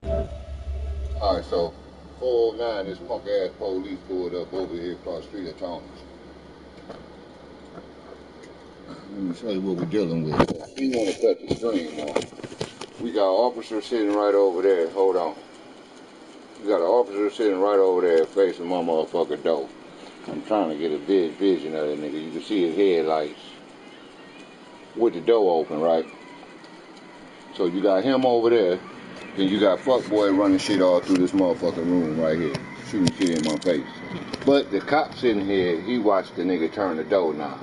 Alright, so 409, this punk ass police pulled up over here across the street at Thomas. Let me show you what we're dealing with. We want to cut the stream off. We got an officer sitting right over there. Hold on. We got an officer sitting right over there facing my motherfucker door. I'm trying to get a vision of that nigga. You can see his headlights with the door open, right? So you got him over there. Then you got fuckboy running shit all through this motherfucking room right here. Shooting shit in my face. But the cop sitting here, he watched the nigga turn the door knob.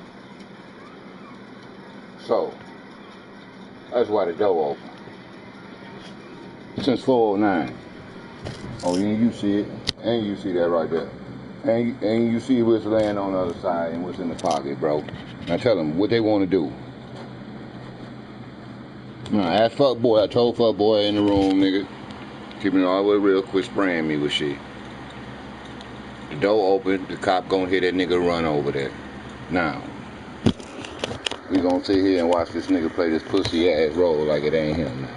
So, that's why the door open. Since 409. Oh, and you see it. And you see that right there. And you see what's laying on the other side and what's in the pocket, bro. Now tell them what they want to do. Now, ask fuckboy. I told fuckboy in the room, nigga. Keeping it all the way real, quit spraying me with shit. The door open, the cop gonna hear that nigga run over there. Now, we gonna sit here and watch this nigga play this pussy ass role like it ain't him now.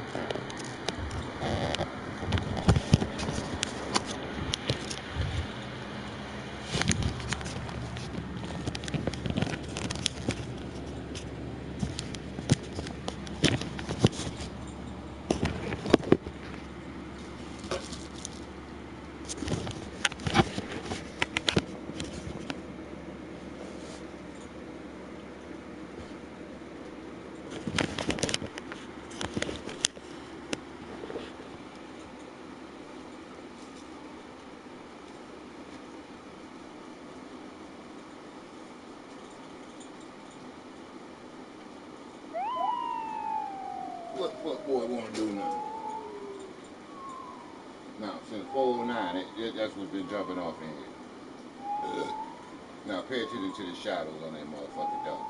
What fuckboy wanna do now? Now, since 409, that's what's been jumping off in here. Now, pay attention to the shadows on that motherfucking door.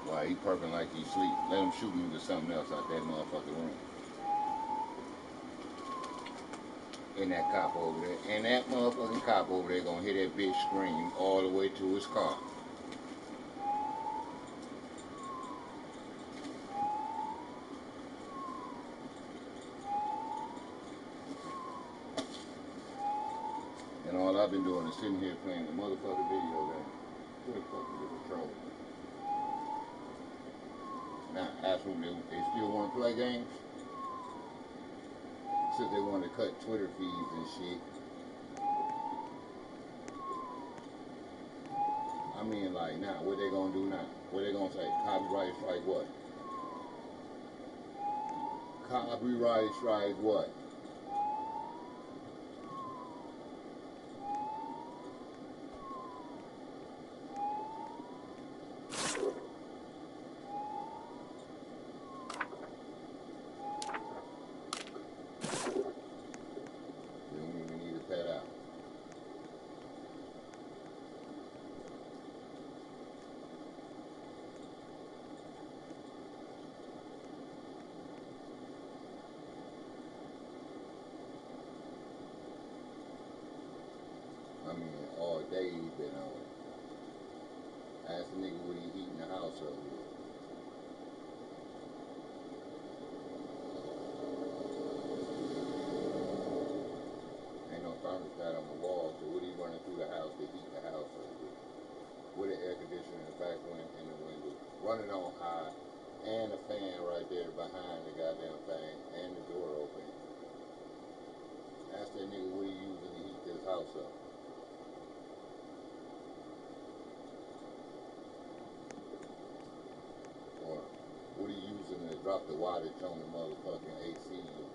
Why he perking like he sleep? Let him shoot me with something else out that motherfucking room. And that cop over there. And that motherfucking cop over there gonna hear that bitch scream all the way to his car. And all I've been doing is sitting here playing the motherfucking video game. Who the fuck is the patrol? Now, ask them they still want to play games? Since they want to cut Twitter feeds and shit. I mean, like, now, what they gonna do now? What they gonna say? Copyright strike what? Copyright strike what? You don't even need to pet out. I mean, all day he been on it. Ask the nigga what he eating the house up with. Ain't no thermostat on the wall, so what he running through the house to heat the house up with? With an air conditioner in the back window in the window, running on high, and a fan right there behind the goddamn thing, and the door open. Ask that nigga what he using to heat this house up. Or what he using to drop the wattage on the motherfucking AC unit.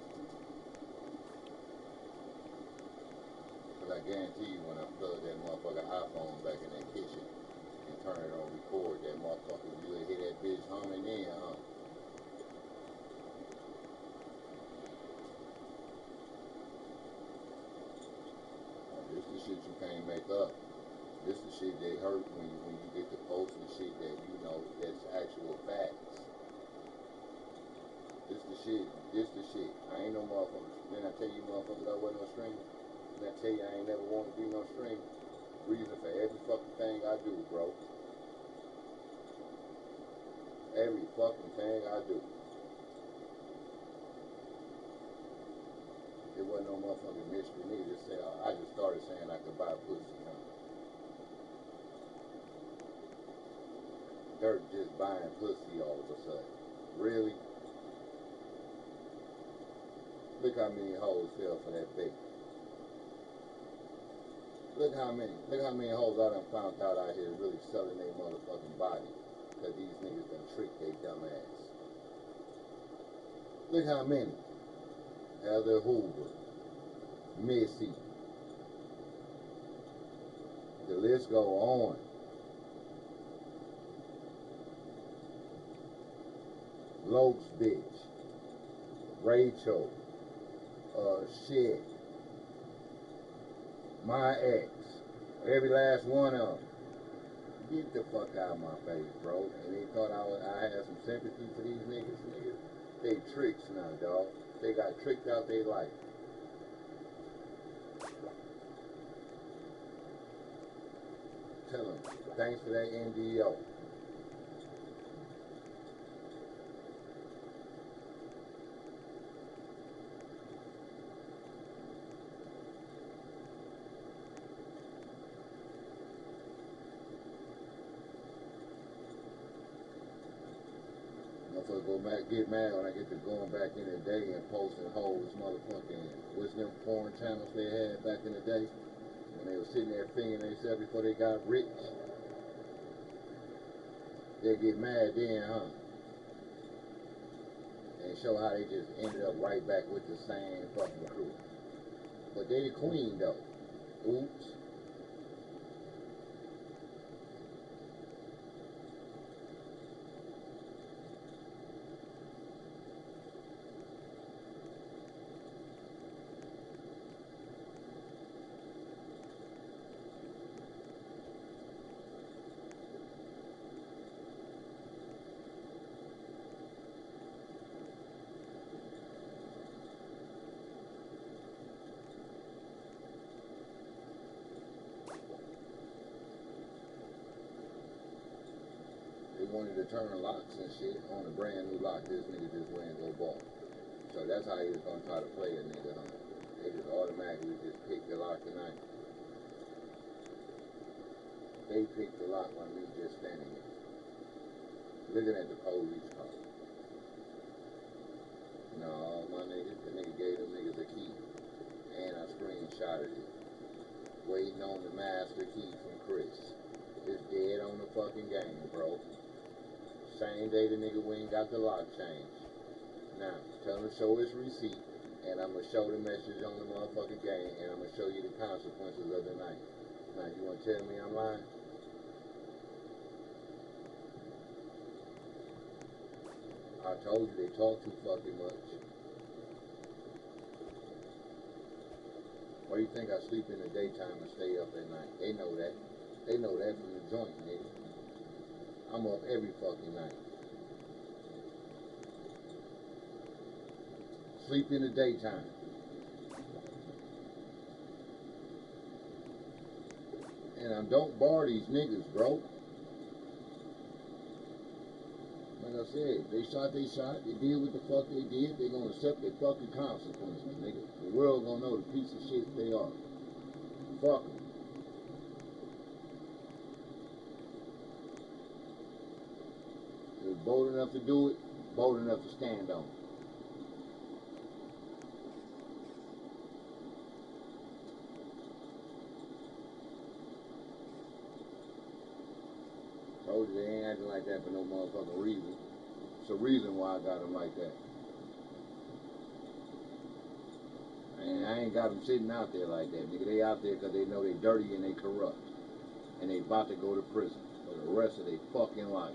Cause I guarantee you when I plug that motherfucking iPhone back in that kitchen and turn it on record, that motherfucker, you would hear that bitch humming in, huh? This the shit you can't make up. This the shit they hurt when you get to post the shit that you know that's actual facts. This the shit. This the shit. I ain't no motherfucker. Then I tell you motherfuckers I wasn't no streamer. Then I tell you I ain't never want to be no streamer. Reason for every fucking thing I do, bro. Every fucking thing I do. It wasn't no motherfucking mystery. Nigga just said, I just started saying I could buy pussy. Dirt just buying pussy all of a sudden. Really? Look how many hoes fell for that bait. Look how many hoes I done found out out here really selling their motherfucking body. Because these niggas done tricked their dumb ass. Look how many. Heather Hoover. Missy. The list go on. Lokes bitch. Rachel. Shit. My ex. Every last one of them. Get the fuck out of my face, bro. And they thought I had some sympathy for these niggas. They tricks now, dog. They got tricked out their life. Tell them, thanks for that NDO. Motherfucker go back, get mad when I get to going back in the day and posting hoes motherfucking, what's them porn channels they had back in the day? When they were sitting there fingering themselves before they got rich. They get mad then, huh? And show how they just ended up right back with the same fucking crew. But they the queen though. Oops. Wanted to turn locks and shit on a brand new lock. This nigga just went and go ball. So that's how he was gonna try to play a nigga, huh? They just automatically just picked the lock tonight. They picked the lock when me just standing here. Looking at the police car. No, my nigga, the nigga gave them niggas a key. And I screenshotted it. Waiting on the master key from Chris. It's dead on the fucking game, bro. Same day the nigga went and got the lock changed. Now, tell him to show his receipt, and I'm going to show the message on the motherfucking game, and I'm going to show you the consequences of the night. Now, you want to tell me I'm lying? I told you they talk too fucking much. Why do you think I sleep in the daytime and stay up at night? They know that. They know that from the joint, nigga. I'm up every fucking night. Sleep in the daytime. And I don't bar these niggas, bro. Like I said, they shot, they did what the fuck they did, they gonna accept their fucking consequences, nigga. The world gonna know the piece of shit they are. Fuck them. They're bold enough to do it, bold enough to stand on it. Told you they ain't acting like that for no motherfucking reason. It's a reason why I got them like that. And I ain't got them sitting out there like that, nigga. They out there because they know they dirty and they corrupt. And they about to go to prison for the rest of their fucking life.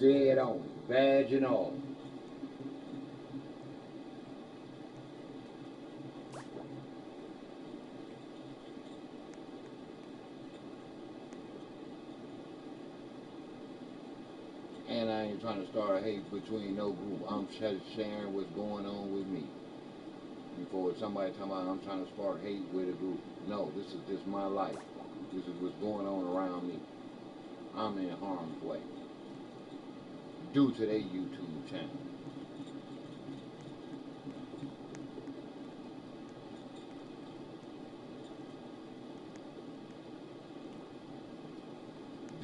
Dead on it, badge and all. And I ain't trying to start a hate between no group. I'm sharing what's going on with me. Before somebody talking about I'm trying to start hate with a group. No, this is just my life. This is what's going on around me. I'm in harm's way. Due to their YouTube channel.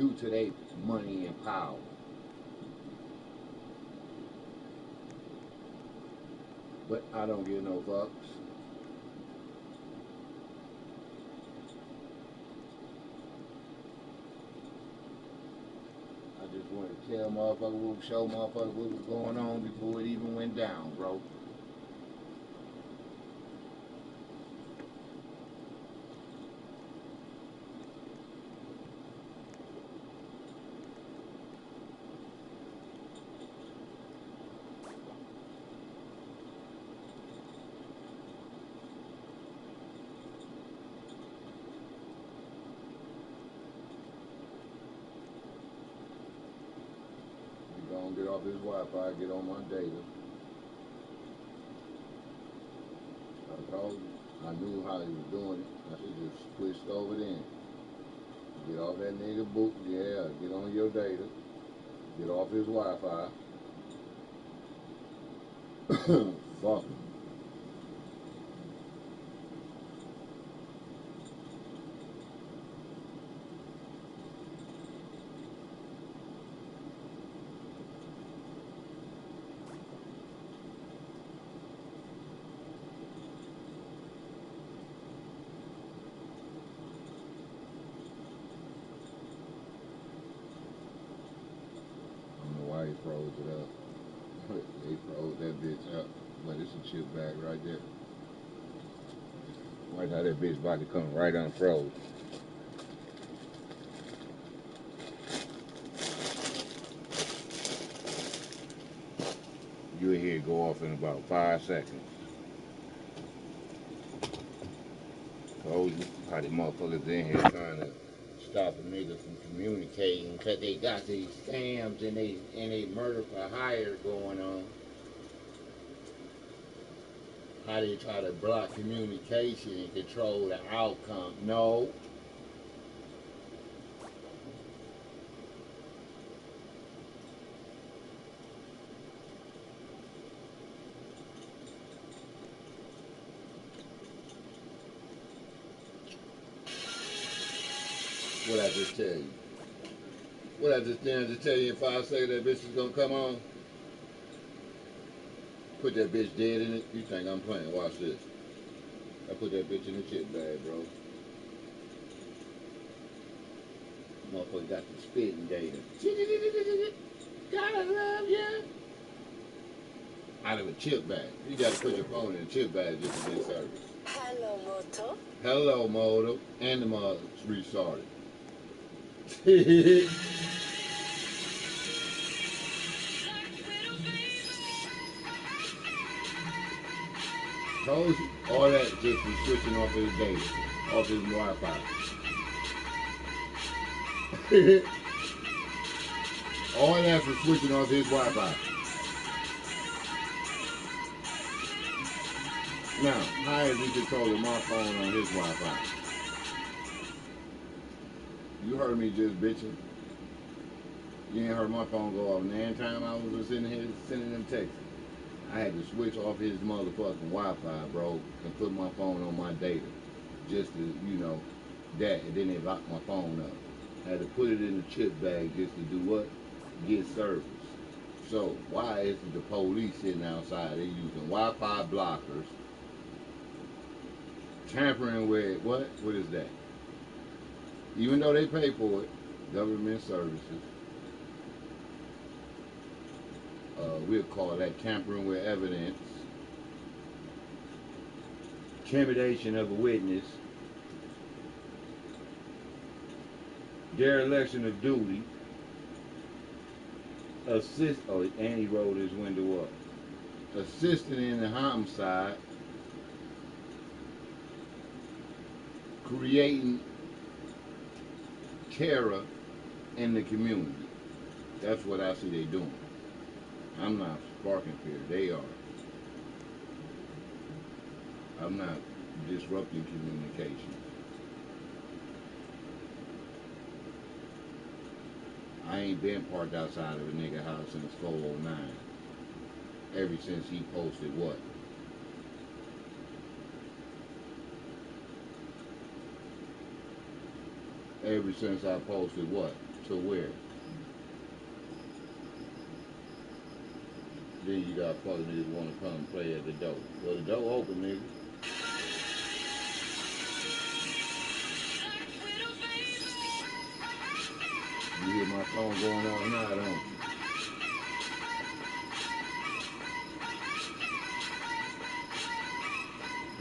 due to their money and power. But I don't give no fucks. I just wanted to tell motherfuckers, show motherfuckers what was going on before it even went down, bro. He gonna get off his Wi-Fi, get on my data. I told you. I knew how he was doing it. I should just switched over then. Get off that nigga book, yeah, get on your data. Get off his Wi-Fi. Fuck him. I don't know why he froze it up. They froze that bitch up. But it's a chip bag right there. Right how that bitch about to come right unfroze. You'll hear it go off in about 5 seconds. Told you how the motherfuckers in here trying to stop a nigga from communicating because they got these scams and they murder for hire going on. How they try to block communication and control the outcome. No. What I just tell you? What I just tell you if I say that bitch is gonna come on? Put that bitch dead in it. You think I'm playing? Watch this. I put that bitch in the chip bag, bro. Motherfucker got the spitting data. Gotta love ya. Out of a chip bag. You gotta put your phone in a chip bag just to get service. Hello, Moto. Hello, modem. And the mother's restarted. Told you. All that just was switching off his data. Off his Wi-Fi. All that for switching off his Wi-Fi. Now, how is he controlling my phone on his Wi-Fi? You heard me just bitching. You ain't heard my phone go off. And every time I was just in here sending them texts, I had to switch off his motherfucking Wi-Fi, bro, and put my phone on my data. Just to, that. And then they locked my phone up. I had to put it in a chip bag just to do what? Get service. So, why isn't the police sitting outside? They're using Wi-Fi blockers, tampering with what? What is that? Even though they pay for it, government services, we'll call that tampering with evidence, intimidation of a witness, dereliction of duty, and he rolled his window up. Assisting in the homicide, creating terror in the community. That's what I see they doing. I'm not sparking fear. They are. I'm not disrupting communication. I ain't been parked outside of a nigga house since 409. Ever since he posted what? Ever since I posted what? to where? Then you got fuck niggas wanna come and play at the door. Well, the door open, nigga. You hear my phone going off now, don't you?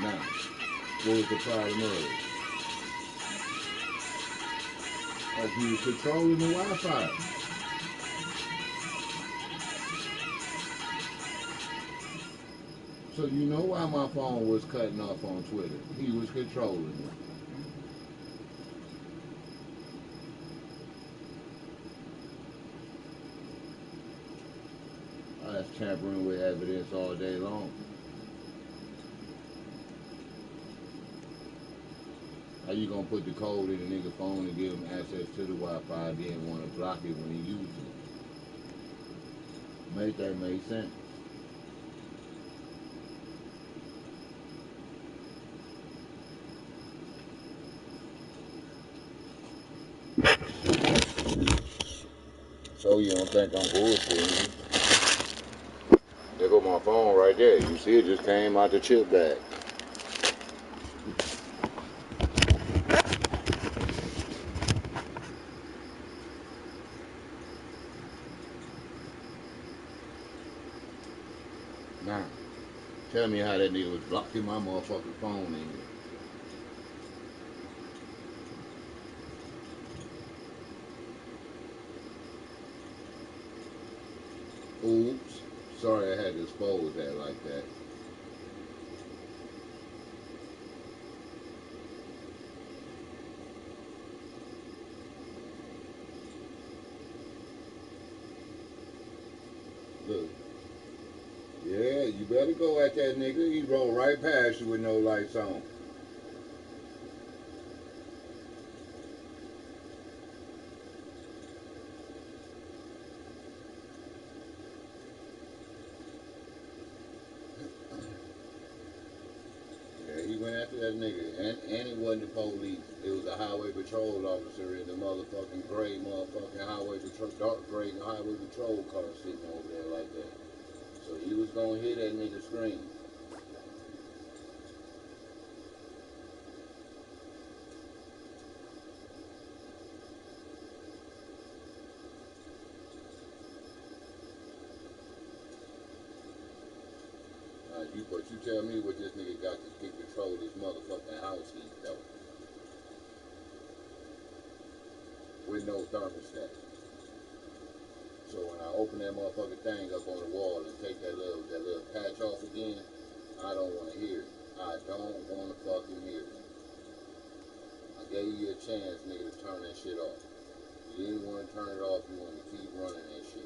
Now, what was the problem of it? Oh, you was controlling the Wi-Fi. So you know why my phone was cutting off on Twitter. He was controlling it. That's tampering with evidence all day long. How you gonna put the code in a nigga phone and give him access to the Wi-Fi, then want to block it when he uses it? Make that make sense? So you don't think I'm bullshitting? There go my phone right there. You see it just came out the chip bag. Now, tell me how that nigga was blocking my motherfucking phone in here. Oops. Sorry I had to expose that like that. Look. Yeah, you better go at that nigga. He rolled right past you with no lights on. Yeah, he went after that nigga. And it wasn't the police. It was a highway patrol officer in the motherfucking gray motherfucking highway patrol, dark gray highway patrol car sitting over there like that. So he was gonna hear that nigga scream. But you tell me what this nigga got to get control of this motherfucking house heat though. With no thermostat. So when I open that motherfucking thing up on the wall and take that little patch off again, I don't want to hear it. I don't want to fucking hear it. I gave you a chance, nigga, to turn that shit off. You didn't want to turn it off. You wanted to keep running that shit.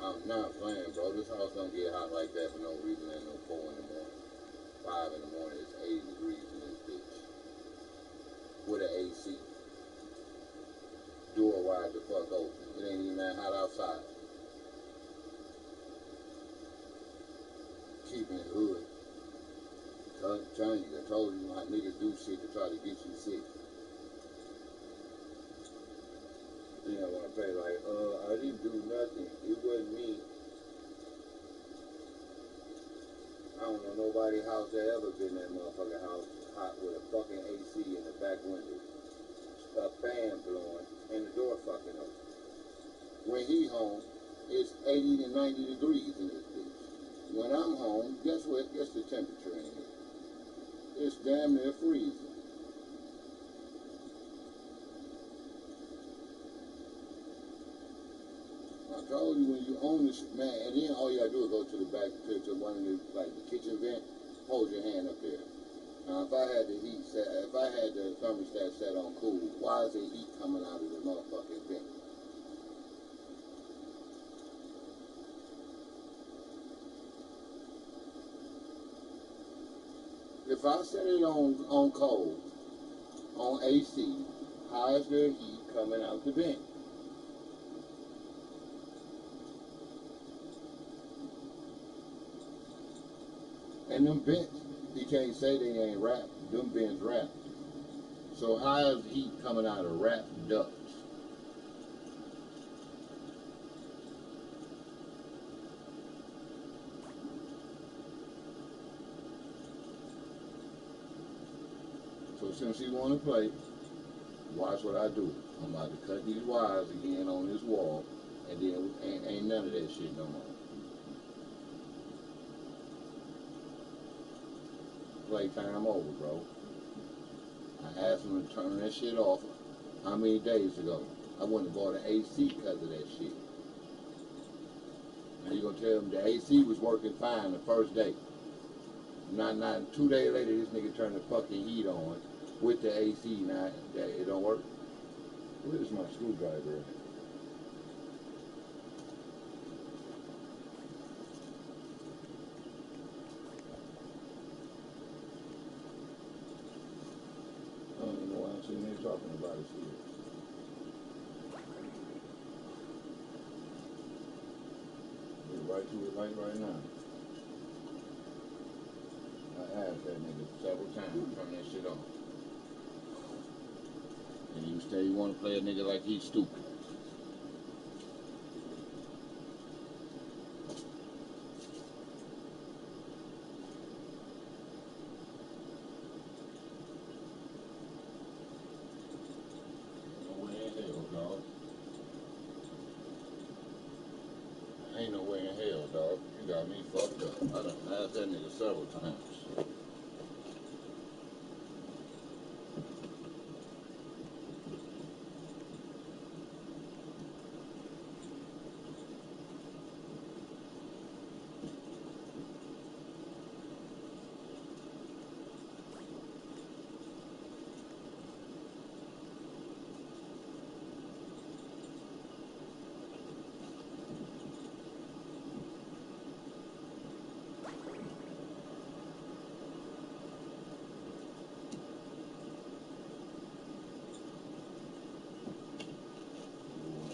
I'm not playing, bro. This house don't get hot like that for no reason. Ain't no 4 in the morning. 5 in the morning, it's 80 degrees in this bitch. With an AC. Door wide the fuck open. It ain't even that hot outside. Keeping it hood. Telling you, I told you how niggas do shit to try to get you sick. You know, when I play like, I didn't do nothing. It wasn't me. I don't know nobody house that ever been in that motherfucking house hot with a fucking AC in the back window. A fan blowing and the door fucking open. When he home, it's 80 to 90 degrees in this bitch. When I'm home, guess what? Guess the temperature in here? It's damn near freezing. I told you when you own this, man, and then all you gotta do is go to the back, to one of the, like the kitchen vent, hold your hand up there. Now, if I had the heat set, if I had the thermostat set on cool, why is the heat coming out of the motherfucking vent? If I set it on cold, on AC, how is there heat coming out the vent? And them vents, you can't say they ain't wrapped. Them vents wrapped. So how is heat coming out of rat ducts? So since he want to play, watch what I do. I'm about to cut these wires again on this wall, and then ain't none of that shit no more. Playtime over, bro. I asked him to turn that shit off how many days ago? I went and bought an AC because of that shit. Now you gonna tell him the AC was working fine the first day. Not 2 days later, this nigga turned the fucking heat on with the AC. Now it don't work. Where's my screwdriver at? I don't even know why I'm sitting here talking about it here. Get right to it like right now. I asked that nigga several times to turn that shit off. And you say you want to play a nigga like he's stupid. Ain't no way in hell, dog. You got me fucked up. I done asked that nigga several times.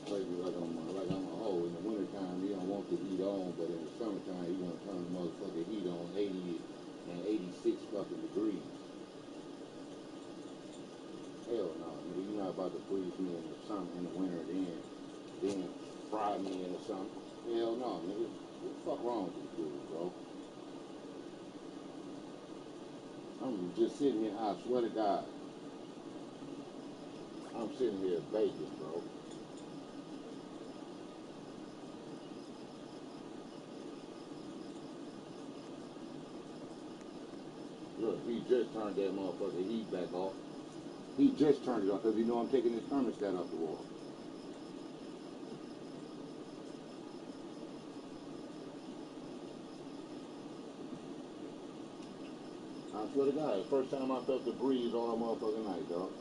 Like I'm a hoe. In the wintertime, you don't want the heat on, but in the summertime, you want to turn the motherfucking heat on 80 and 86 fucking degrees. Hell no, nigga. You're not about to freeze me in the summer, in the winter, then fry me in the summer. Hell no, nigga. What the fuck wrong with you, bro? I'm just sitting here, I swear to God. I'm sitting here in Vegas, bro. Look, he just turned that motherfucking heat back off. He just turned it off because he know I'm taking his thermostat off the wall. I swear to God, the first time I felt the breeze all the motherfucking night, dog.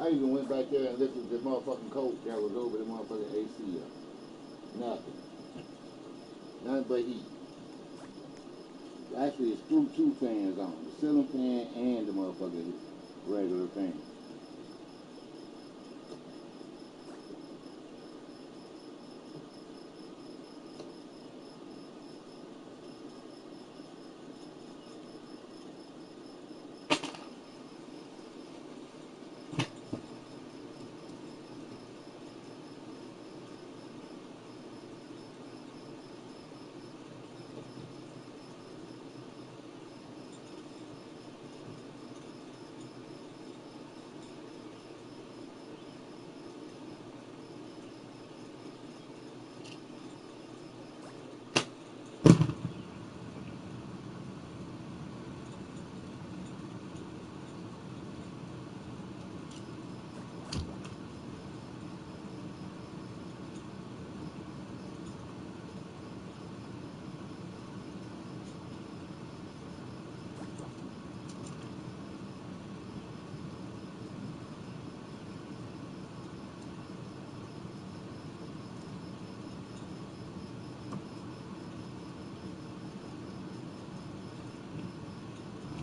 I even went back there and lifted the motherfucking coat that was over the motherfucking AC up. Nothing. Nothing but heat. Actually, it's two fans on. The ceiling fan and the motherfucking regular fan.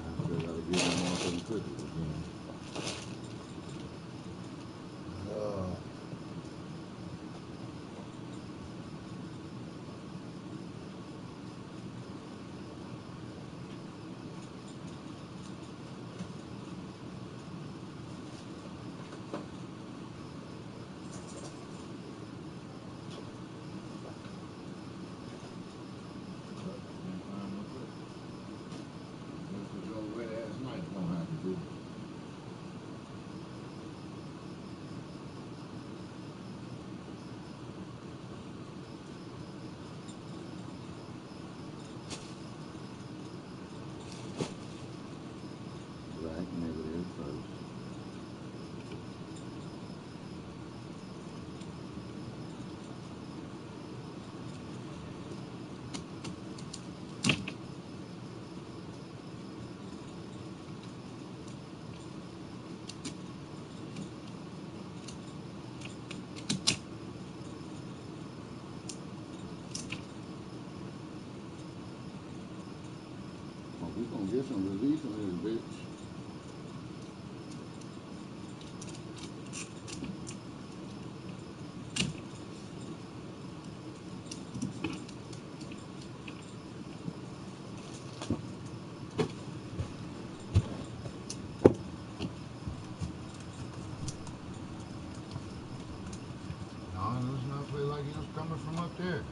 I still gotta get my motherfucking cookies again. We gonna get some relief on this bitch. No, it does not feel like it was coming from up there.